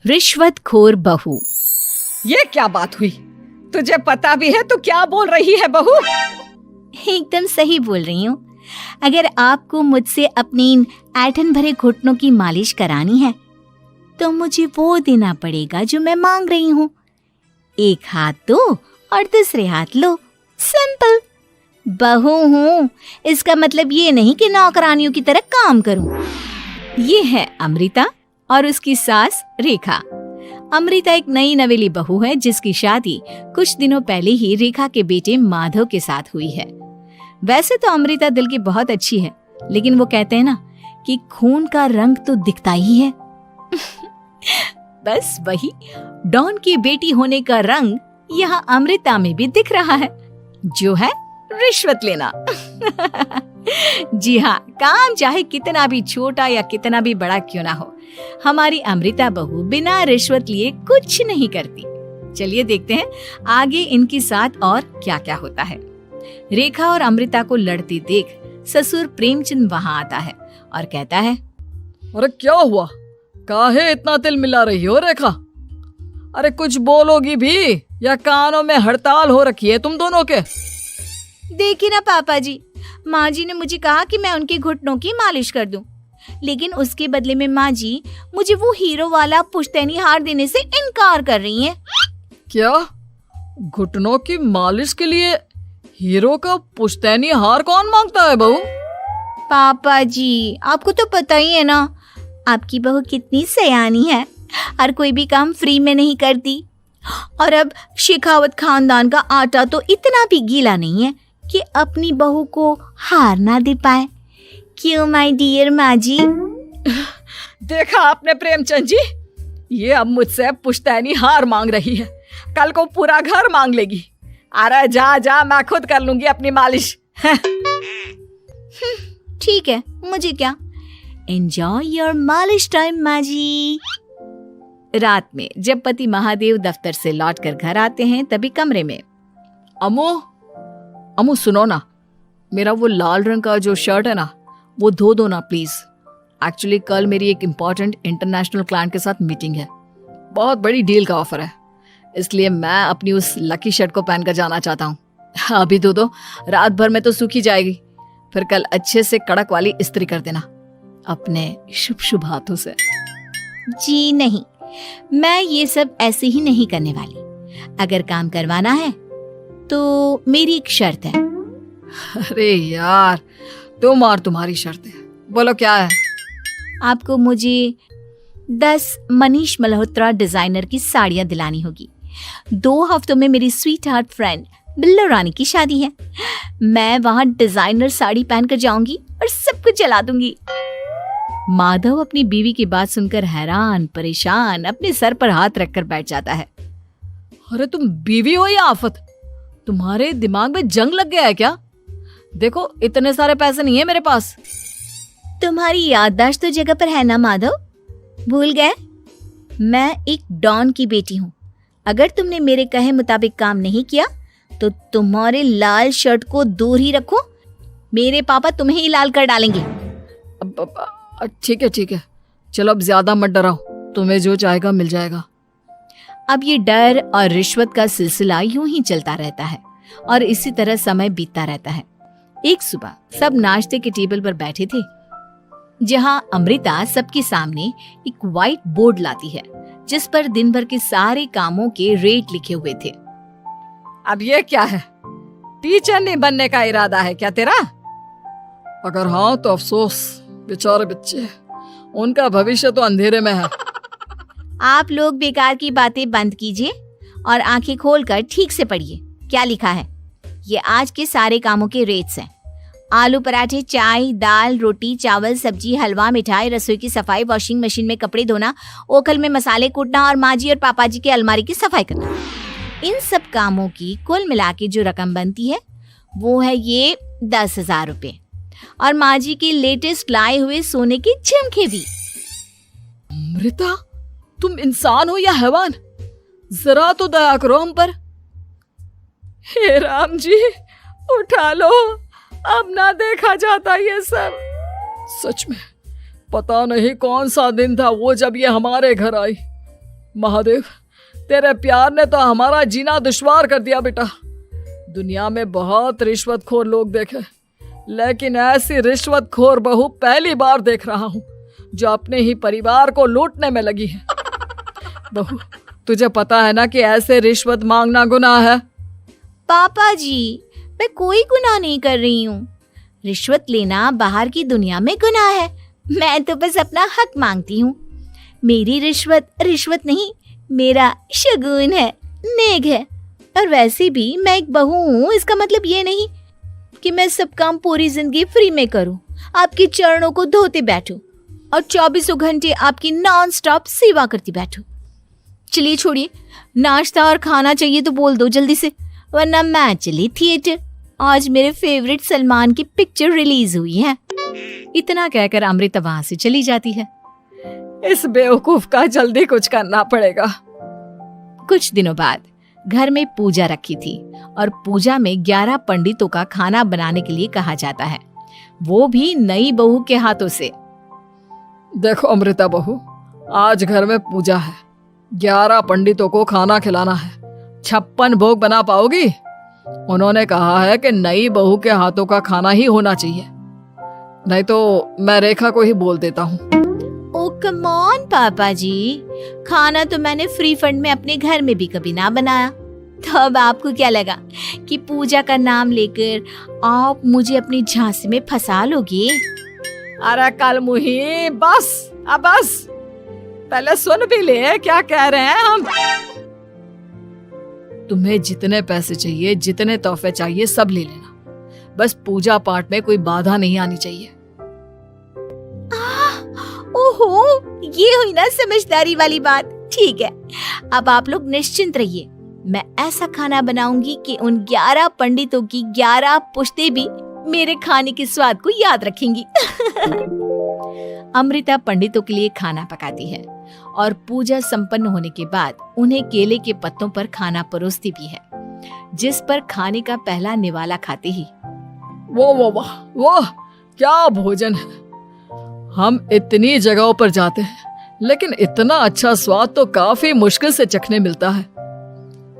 रिश्वतखोर बहू। ये क्या बात हुई? तुझे पता भी है तो क्या बोल रही है बहू? एकदम सही बोल रही हूँ। अगर आपको मुझसे अपनी इन ऐंठन भरे घुटनों की मालिश करानी है तो मुझे वो देना पड़ेगा जो मैं मांग रही हूँ। एक हाथ दो और दूसरे हाथ लो, सिंपल। बहू हूँ, इसका मतलब ये नहीं कि नौकरानियों की तरह काम करूँ। ये है अमृता और उसकी सास रेखा। अमृता एक नई नवेली बहू है जिसकी शादी कुछ दिनों पहले ही रेखा के बेटे माधव के साथ हुई है। वैसे तो अमृता दिल की बहुत अच्छी है, लेकिन वो कहते हैं ना कि खून का रंग तो दिखता ही है। बस वही डॉन की बेटी होने का रंग यहाँ अमृता में भी दिख रहा है, जो है रिश्वत लेना। जी हाँ, काम चाहे कितना भी छोटा या कितना भी बड़ा क्यों ना हो, हमारी अमृता बहू बिना रिश्वत लिए कुछ नहीं करती। चलिए देखते हैं आगे इनके साथ और क्या क्या होता है। रेखा और अमृता को लड़ते देख ससुर प्रेमचंद वहाँ आता है और कहता है, अरे क्या हुआ? काहे इतना तिल मिला रही हो रेखा? अरे कुछ बोलोगी भी या कानों में हड़ताल हो रखी है तुम दोनों के? देखिए ना पापा जी, माँ जी ने मुझे कहा कि मैं उनके घुटनों की मालिश कर दूं, लेकिन उसके बदले में माँ जी मुझे वो हीरो वाला पुश्तैनी हार देने से इनकार कर रही हैं। क्या? घुटनों की मालिश के लिए हीरो का पुश्तैनी हार कौन मांगता है बहू? पापा जी, आपको तो पता ही है ना, आपकी बहू कितनी सयानी है, हर कोई भी काम फ्री में नहीं करती। और अब शेखावत खानदान का आटा तो इतना भी गीला नहीं है कि अपनी बहू को हार ना दे पाए। क्यों माय डियर माँ जी? देखा आपने प्रेमचंद जी, ये अब मुझसे पुश्तैनी हार मांग रही है, कल को पूरा घर मांग लेगी। अरे जा जा, मैं खुद कर लूंगी अपनी मालिश। ठीक है, मुझे क्या। एंजॉय योर मालिश टाइम माँ जी। रात में जब पति महादेव दफ्तर से लौटकर घर आते हैं तभी कमरे में, अमो सुनो ना, मेरा वो लाल रंग का जो शर्ट है ना वो धो दो ना प्लीज। एक्चुअली कल मेरी एक इम्पोर्टेंट इंटरनेशनल क्लाइंट के साथ मीटिंग है, बहुत बड़ी डील का ऑफर है, इसलिए मैं अपनी उस लकी शर्ट को पहनकर जाना चाहता हूँ। अभी धो दो, रात भर में तो सूखी जाएगी, फिर कल अच्छे से कड़क वाली इस्त्री कर देना अपने शुभ शुभ हाथों से। जी नहीं, मैं ये सब ऐसे ही नहीं करने वाली। अगर काम करवाना है तो मेरी एक शर्त है। अरे यार, तुम और तुम्हारी शर्तें, बोलो क्या है? आपको मुझे 10 मनीष मल्होत्रा डिजाइनर की साड़ियां दिलानी होगी। 2 हफ्तों में मेरी स्वीट हार्ट फ्रेंड बिल्लो रानी की शादी है। मैं वहां डिजाइनर साड़ी पहनकर जाऊंगी और सब कुछ जला दूंगी। माधव अपनी बीवी की बात सुनकर हैरान परेशान अपने सर पर हाथ रखकर बैठ जाता है। अरे तुम बीवी हो या आफत? तुम्हारे दिमाग में जंग लग गया है क्या? देखो इतने सारे पैसे नहीं है मेरे पास। तुम्हारी याददाश्त तो जगह पर है ना माधव, भूल गए? मैं एक डॉन की बेटी हूँ। अगर तुमने मेरे कहे मुताबिक काम नहीं किया तो तुम्हारे लाल शर्ट को दूर ही रखो, मेरे पापा तुम्हें ही लाल कर डालेंगे। ठीक है, चलो अब ज्यादा मत डराओ, तुम्हें जो चाहेगा मिल जाएगा। अब ये डर और रिश्वत का सिलसिला यूं ही चलता रहता है और इसी तरह समय बीतता रहता है। एक सुबह सब नाश्ते के टेबल पर बैठे थे, जहां अमृता सबके सामने एक व्हाइट बोर्ड लाती है जिस पर दिन भर के सारे कामों के रेट लिखे हुए थे। अब ये क्या है? टीचर नहीं बनने का इरादा है क्या तेरा? अगर हाँ तो अफसोस, बेचारे बच्चे, उनका भविष्य तो अंधेरे में है। आप लोग बेकार की बातें बंद कीजिए और आंखें खोलकर ठीक से पढ़िए क्या लिखा है। ये आज के सारे कामों के रेट्स हैं। आलू पराठे, चाय, दाल, रोटी, चावल, सब्जी, हलवा, मिठाई, रसोई की सफाई, वॉशिंग मशीन में कपड़े धोना, ओखल में मसाले कूटना और माँ जी और पापा जी के अलमारी की सफाई करना। इन सब कामों की कुल मिला के जो रकम बनती है वो है ये 10,000 रुपए और माँ जी के लेटेस्ट लाए हुए सोने के झुमके भी। अमृता, तुम इंसान हो या हैवान? जरा तो दया करो हम पर। हे राम जी, उठा लो, अब ना देखा जाता ये सब। सच में पता नहीं कौन सा दिन था वो जब ये हमारे घर आई। महादेव, तेरे प्यार ने तो हमारा जीना दुश्वार कर दिया बेटा। दुनिया में बहुत रिश्वतखोर लोग देखे, लेकिन ऐसी रिश्वतखोर बहू पहली बार देख रहा हूँ जो अपने ही परिवार को लूटने में लगी है। बहू, तुझे पता है ना कि ऐसे रिश्वत मांगना गुनाह है। पापा जी, मैं कोई गुनाह नहीं कर रही हूँ। रिश्वत लेना बाहर की दुनिया में गुनाह है। मैं तो बस अपना हक मांगती हूँ। मेरी रिश्वत रिश्वत नहीं, मेरा शगुन है, नेक है। और वैसे भी मैं एक बहू हूँ, इसका मतलब ये नहीं कि मैं सब काम पूरी जिंदगी फ्री में करूँ, आपके चरणों को धोते बैठूं और 24 घंटे आपकी नॉन स्टॉप सेवा करती बैठूं। चलिए छोड़िए, नाश्ता और खाना चाहिए तो बोल दो जल्दी से, वरना मैं चली थिएटर। आज मेरे फेवरेट सलमान की पिक्चर रिलीज हुई है। इतना कहकर अमृता वहां से चली जाती है। इस बेवकूफ का जल्दी कुछ करना पड़ेगा। कुछ दिनों बाद घर में पूजा रखी थी और पूजा में 11 पंडितों का खाना बनाने के लिए कहा जाता है, वो भी नई बहू के हाथों से। देखो अमृता बहू, आज घर में पूजा है, 11 पंडितों को खाना खिलाना है। 56 भोग बना पाओगी? उन्होंने कहा है कि नई बहू के हाथों का खाना ही होना चाहिए, नहीं तो मैं रेखा को ही बोल देता हूँ। ओ कम ऑन पापा जी, खाना तो मैंने फ्री फंड में अपने घर में भी कभी ना बनाया, तो अब आपको क्या लगा कि पूजा का नाम लेकर आप मुझे अपनी झांसी में फंसा लोगे? अरे कल मुही, बस अब बस, पहले सुन भी ले क्या कह रहे हैं हम। तुम्हें जितने पैसे चाहिए, जितने तोहफे चाहिए, सब ले लेना, बस पूजा पाठ में कोई बाधा नहीं आनी चाहिए। ओहो, ये हुई ना समझदारी वाली बात। ठीक है, अब आप लोग निश्चिंत रहिए, मैं ऐसा खाना बनाऊंगी कि उन 11 पंडितों की 11 पुश्तें भी मेरे खाने के स्वाद को याद रखेंगी। अमृता पंडितों के लिए खाना पकाती है और पूजा संपन्न होने के बाद उन्हें केले के पत्तों पर खाना परोसती भी है, जिस पर खाने का पहला निवाला खाते ही वो क्या भोजन है। हम इतनी जगहों पर जाते हैं, लेकिन इतना अच्छा स्वाद तो काफी मुश्किल से चखने मिलता है।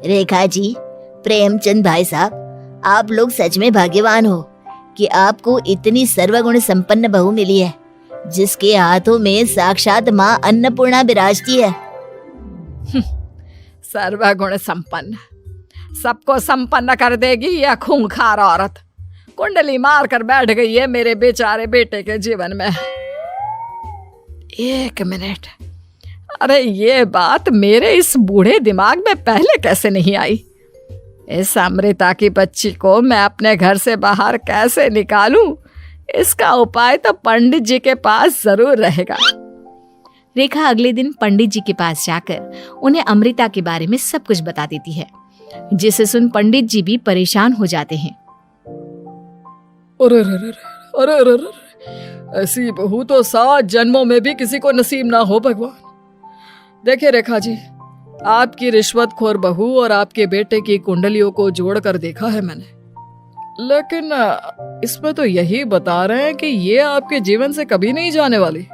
रेखा जी, प्रेमचंद भाई साहब, आप लोग सच में भाग्यवान हो कि आपको इतनी सर्वगुण संपन्न बहू मिली है, जिसके हाथों में साक्षात माँ अन्नपूर्णा विराजती है। सर्वगुण संपन्न, सबको संपन्न कर देगी यह खूंखार औरत। कुंडली मार कर बैठ गई है मेरे बेचारे बेटे के जीवन में। एक मिनट, अरे ये बात मेरे इस बूढ़े दिमाग में पहले कैसे नहीं आई? इस अमृता की बच्ची को मैं अपने घर से बाहर कैसे निकालूं? इसका उपाय तो पंडित जी के पास जरूर रहेगा। रेखा अगले दिन पंडित जी के पास जाकर उन्हें अमृता के बारे में सब कुछ बता देती है, जिसे सुन पंडित जी भी परेशान हो जाते हैं। अरे, ऐसी बहू तो 7 जन्मों में भी किसी को नसीब ना हो भगवान। देखिए रेखा जी, आपकी रिश्वतखोर बहू और आपके बेटे की कुंडलियों को जोड़कर देखा है मैंने, लेकिन इसमें तो यही बता रहे हैं कि ये आपके जीवन से कभी नहीं जाने वाली।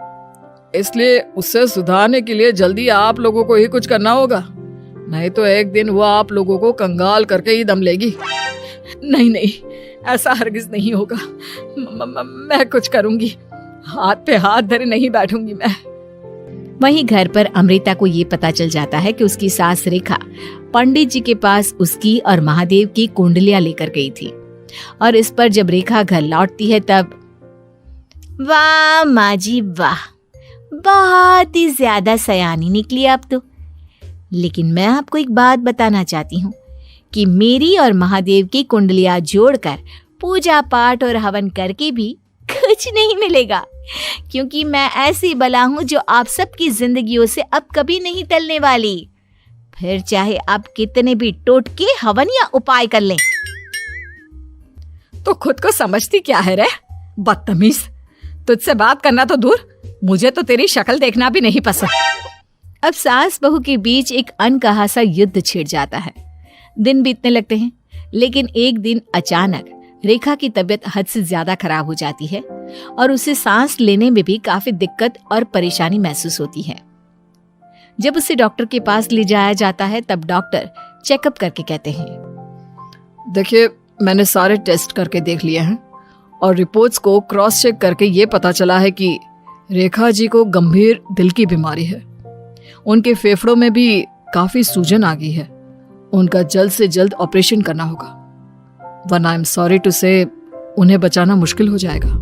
इसलिए उससे सुधारने के लिए जल्दी आप लोगों को ही कुछ करना होगा, नहीं तो एक दिन वो आप लोगों को कंगाल करके ही दम लेगी। नहीं, ऐसा हरगिज नहीं होगा। मैं कुछ करूंगी, हाथ पे हाथ धरे नहीं बैठूंगी मैं। वहीं घर पर अमृता को ये पता चल जाता है कि उसकी सास रेखा पंडित जी के पास उसकी और महादेव की कुंडलियां लेकर गई थी, और इस पर जब रेखा घर लौटती है तब वाह माँ जी वाह, बहुत ही ज्यादा सयानी निकली आप तो। लेकिन मैं आपको एक बात बताना चाहती हूँ कि मेरी और महादेव की कुंडलियां जोड़कर पूजा पाठ और हवन करके भी कुछ नहीं मिलेगा, क्योंकि मैं ऐसी बला हूँ जो आप सबकी जिंदगियों से अब कभी नहीं टलने वाली, फिर चाहे आप कितने भी टोटके हवन या उपाय कर लें। तो खुद को समझती क्या है रे बदतमीज, तुझसे बात करना तो दूर, मुझे तो तेरी शक्ल देखना भी नहीं पसंद। अब सास बहू के बीच एक अनकहा सा युद्ध छिड़ जाता है। दिन बीतने लगते हैं, लेकिन एक दिन अचानक रेखा की तबीयत हद से ज्यादा खराब हो जाती है और उसे सांस लेने में भी काफी दिक्कत और परेशानी महसूस होती है। जब उसे डॉक्टर के पास ले जाया जाता है तब डॉक्टर चेकअप करके कहते हैं, देखिए, मैंने सारे टेस्ट करके देख लिए हैं और रिपोर्ट्स को क्रॉस चेक करके ये पता चला है कि रेखा जी को गंभीर दिल की बीमारी है। उनके फेफड़ों में भी काफी सूजन आ गई है। उनका जल्द से जल्द ऑपरेशन करना होगा, वरना आई एम सॉरी टू से उन्हें बचाना मुश्किल हो जाएगा।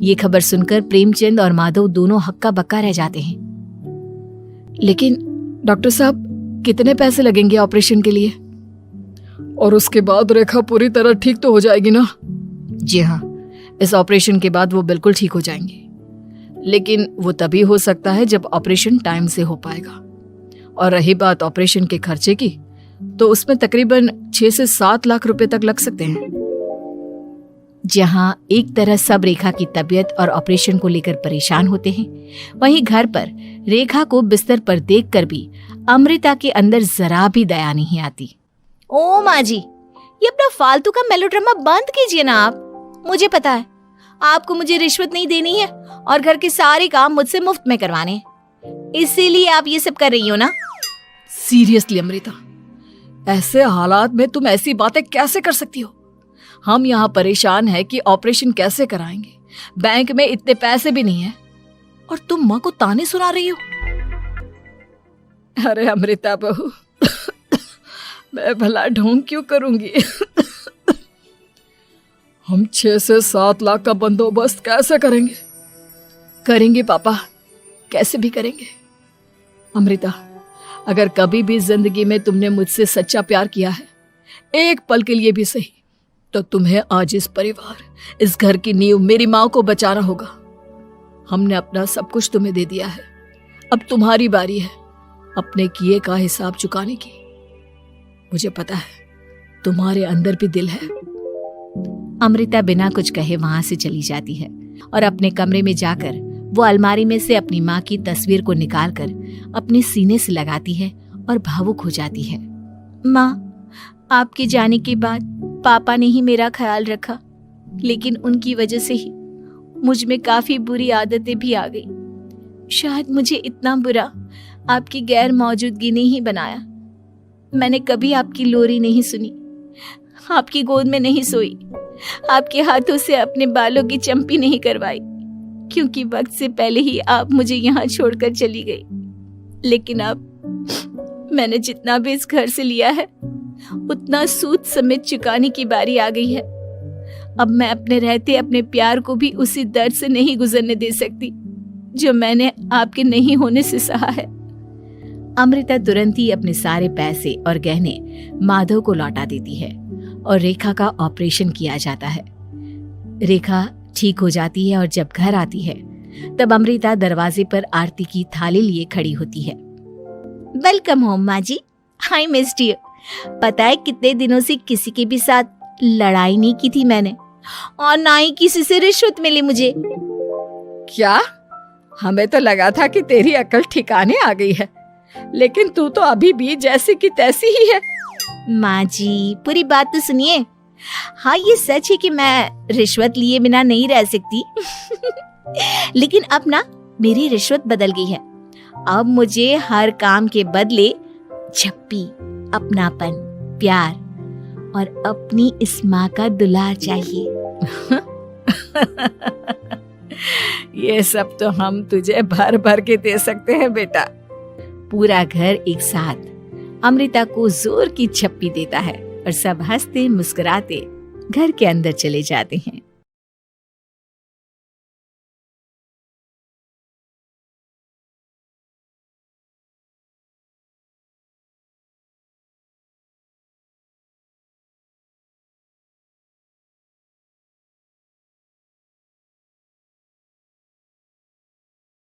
ये खबर सुनकर प्रेमचंद और माधव दोनों हक्का बक्का रह जाते हैं। लेकिन डॉक्टर साहब, कितने पैसे लगेंगे ऑपरेशन के लिए? और उसके बाद रेखा पूरी तरह ठीक तो हो जाएगी ना? जी हाँ, इस ऑपरेशन के बाद वो बिल्कुल ठीक हो जाएंगी, लेकिन वो तभी हो सकता है जब ऑपरेशन टाइम से हो पाएगा। और रही बात ऑपरेशन के खर्चे की, तो उसमें तकरीबन 6 से 7 लाख रुपए तक लग सकते हैं। जहां एक तरह सब रेखा की तबीयत और ऑपरेशन को लेकर परेशान होते हैं, वहीं घर पर रेखा को बिस्तर पर देखकर भी अमृता के अंदर जरा भी दया नहीं आती। ओ माँ जी, ये अपना फालतू का मेलोड्रामा बंद कीजिए ना आप। मुझे पता है आपको मुझे रिश्वत नहीं देनी है और घर के सारे काम मुझसे मुफ्त में करवाने हैं, इसीलिए आप ये सब कर रही हो ना। सीरियसली अमृता, ऐसे हालात में तुम ऐसी बातें कैसे कर सकती हो? हम यहाँ परेशान हैं कि ऑपरेशन कैसे कराएंगे, बैंक में इतने पैसे भी नहीं है, और तुम माँ को ताने सुना रही हो। अरे अमृता बहू, मैं भला ढोंग क्यों करूंगी? हम 6 से 7 लाख का बंदोबस्त कैसे करेंगे? करेंगे पापा, कैसे भी करेंगे। अमृता, अगर कभी भी जिंदगी में तुमने मुझसे सच्चा प्यार किया है, एक पल के लिए भी सही, तो तुम्हें आज इस परिवार, इस घर की नींव, मेरी माँ को बचाना होगा। हमने अपना सब कुछ तुम्हें दे दिया है, अब तुम्हारी बारी है अपने किए का हिसाब चुकाने की। मुझे पता है तुम्हारे अंदर भी दिल है। अमृता बिना कुछ कहे वहां से चली जाती है और अपने कमरे में जाकर वो अलमारी में से अपनी माँ की तस्वीर को निकालकर अपने सीने से लगाती है और भावुक हो जाती है। माँ, आपके जाने के बाद पापा ने ही मेरा ख्याल रखा, लेकिन उनकी वजह से ही मुझ में काफी बुरी आदतें भी आ गई। शायद मुझे इतना बुरा आपकी गैर मौजूदगी ने ही बनाया। मैंने कभी आपकी लोरी नहीं सुनी, आपकी गोद में नहीं सोई, आपके हाथों से अपने बालों की चंपी नहीं करवाई, क्योंकि वक्त से पहले ही आप मुझे यहाँ छोड़कर चली गई। लेकिन अब मैंने जितना भी इस घर से लिया है, उतना सूद समेत चुकाने की बारी आ गई है। अब मैं अपने रहते अपने प्यार को भी उसी दर्द से नहीं गुजरने दे सकती जो मैंने आपके नहीं होने से सहा है। अमृता तुरंत ही अपने सारे पैसे और गहने माधव को लौटा देती है और रेखा का ऑपरेशन किया जाता है। रेखा ठीक हो जाती है और जब घर आती है तब अमृता दरवाजे पर आरती की थाली लिए खड़ी होती है। वेलकम होम माँ जी, आई मिस्ड यू। पता है कितने दिनों से किसी के भी साथ लड़ाई नहीं की थी मैंने, और ना ही किसी से रिश्वत मिली मुझे। क्या? हमें तो लगा था कि तेरी अकल ठिकाने आ गई है, लेकिन तू तो अभी भी जैसी की तैसी ही है। माँ जी, पूरी बात तो सुनिए। हाँ, ये सच है कि मैं रिश्वत लिए बिना नहीं रह सकती लेकिन अब ना मेरी रिश्वत बदल गई है। अब मुझे हर काम के बदले झप्पी, अपनापन, प्यार और अपनी इस माँ का दुलार चाहिए ये सब तो हम तुझे भर भर के दे सकते हैं बेटा। पूरा घर एक साथ अमृता को जोर की झप्पी देता है और सब हंसते मुस्कुराते घर के अंदर चले जाते हैं।